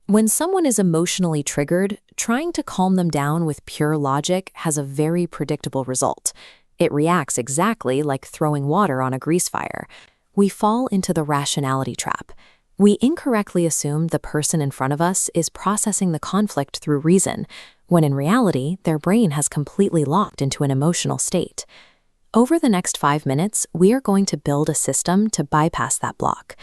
When someone is emotionally triggered, trying to calm them down with pure logic has a very predictable result. It reacts exactly like throwing water on a grease fire. We fall into the rationality trap. We incorrectly assume the person in front of us is processing the conflict through reason, when in reality, their brain has completely locked into an emotional state. Over the next 5 minutes, we are going to build a system to bypass that block.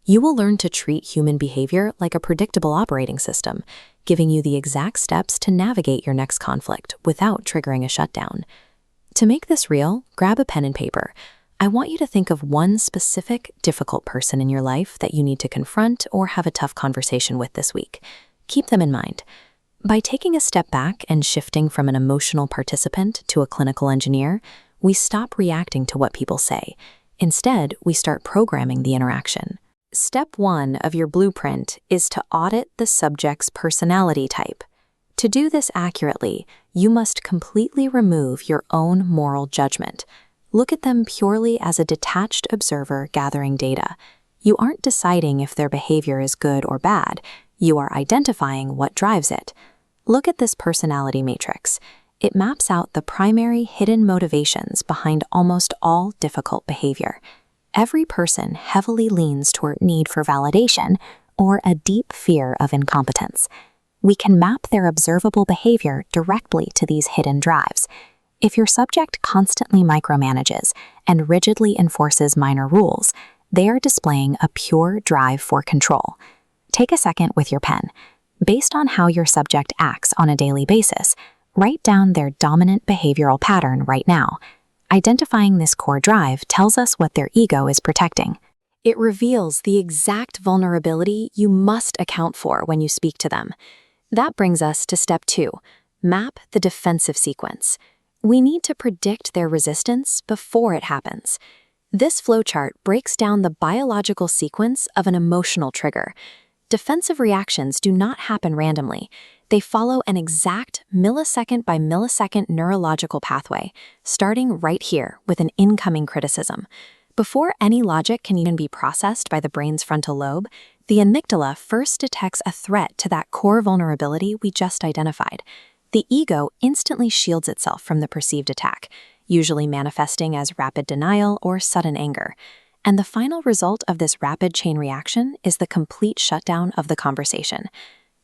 You will learn to treat human behavior like a predictable operating system, giving you the exact steps to navigate your next conflict without triggering a shutdown. To make this real, grab a pen and paper. I want you to think of one specific, difficult person in your life that you need to confront or have a tough conversation with this week. Keep them in mind. By taking a step back and shifting from an emotional participant to a clinical engineer, we stop reacting to what people say. Instead, we start programming the interaction. Step 1 of your blueprint is to audit the subject's personality type. To do this accurately, you must completely remove your own moral judgment. Look at them purely as a detached observer gathering data. You aren't deciding if their behavior is good or bad. You are identifying what drives it. Look at this personality matrix. It maps out the primary hidden motivations behind almost all difficult behavior. Every person heavily leans toward need for validation or a deep fear of incompetence. We can map their observable behavior directly to these hidden drives. If your subject constantly micromanages and rigidly enforces minor rules, they are displaying a pure drive for control. Take a second with your pen. Based on how your subject acts on a daily basis, write down their dominant behavioral pattern right now. Identifying this core drive tells us what their ego is protecting. It reveals the exact vulnerability you must account for when you speak to them. That brings us to step 2, map the defensive sequence. We need to predict their resistance before it happens. This flowchart breaks down the biological sequence of an emotional trigger. Defensive reactions do not happen randomly. They follow an exact millisecond by millisecond neurological pathway, starting right here with an incoming criticism. Before any logic can even be processed by the brain's frontal lobe, the amygdala first detects a threat to that core vulnerability we just identified. The ego instantly shields itself from the perceived attack, usually manifesting as rapid denial or sudden anger. And the final result of this rapid chain reaction is the complete shutdown of the conversation.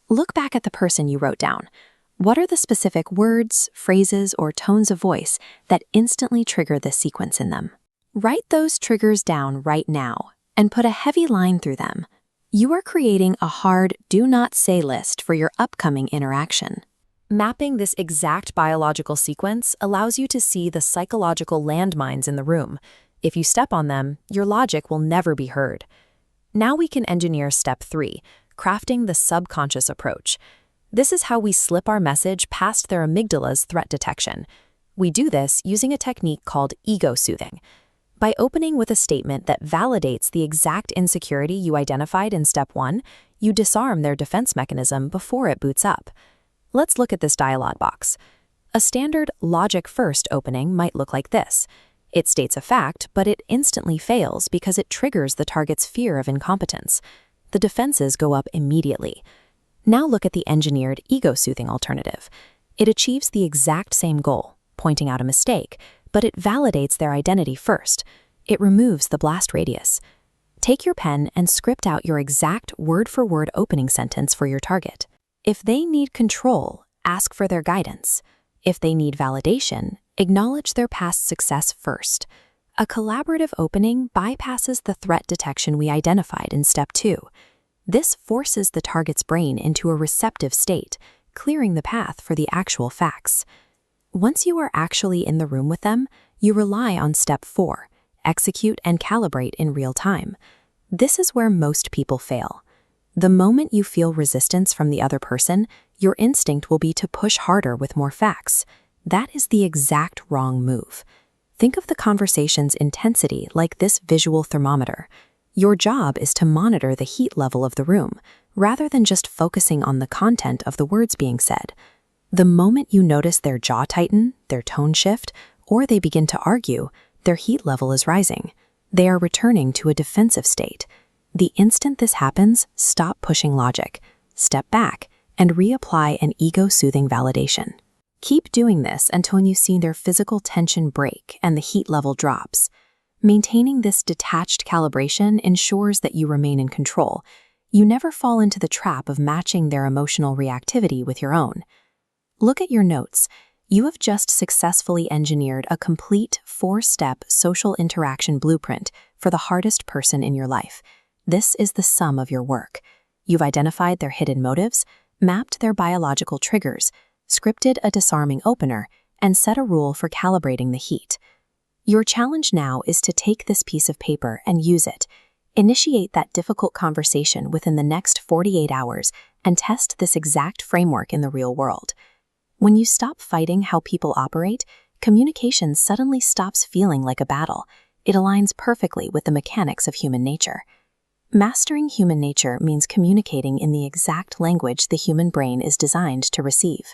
Look back at the person you wrote down. What are the specific words, phrases, or tones of voice that instantly trigger this sequence in them? Write those triggers down right now and put a heavy line through them. You are creating a hard do not say list for your upcoming interaction. Mapping this exact biological sequence allows you to see the psychological landmines in the room. If you step on them, your logic will never be heard. Now we can engineer step 3, crafting the subconscious approach. This is how we slip our message past their amygdala's threat detection. We do this using a technique called ego soothing. By opening with a statement that validates the exact insecurity you identified in step 1, you disarm their defense mechanism before it boots up. Let's look at this dialog box. A standard logic-first opening might look like this. It states a fact, but it instantly fails because it triggers the target's fear of incompetence. The defenses go up immediately. Now look at the engineered ego-soothing alternative. It achieves the exact same goal, pointing out a mistake, but it validates their identity first. It removes the blast radius. Take your pen and script out your exact word-for-word opening sentence for your target. If they need control, ask for their guidance. If they need validation, acknowledge their past success first. A collaborative opening bypasses the threat detection we identified in step 2. This forces the target's brain into a receptive state, clearing the path for the actual facts. Once you are actually in the room with them, you rely on step 4, execute and calibrate in real time. This is where most people fail. The moment you feel resistance from the other person, your instinct will be to push harder with more facts. That is the exact wrong move. Think of the conversation's intensity like this visual thermometer. Your job is to monitor the heat level of the room, rather than just focusing on the content of the words being said. The moment you notice their jaw tighten, their tone shift, or they begin to argue, their heat level is rising. They are returning to a defensive state. The instant this happens, stop pushing logic. step back, and reapply an ego-soothing validation. Keep doing this until you see their physical tension break and the heat level drops. Maintaining this detached calibration ensures that you remain in control. You never fall into the trap of matching their emotional reactivity with your own. Look at your notes. You have just successfully engineered a complete 4-step social interaction blueprint for the hardest person in your life. This is the sum of your work. You've identified their hidden motives, mapped their biological triggers, scripted a disarming opener, and set a rule for calibrating the heat. Your challenge now is to take this piece of paper and use it. Initiate that difficult conversation within the next 48 hours and test this exact framework in the real world. When you stop fighting how people operate, communication suddenly stops feeling like a battle. It aligns perfectly with the mechanics of human nature. Mastering human nature means communicating in the exact language the human brain is designed to receive.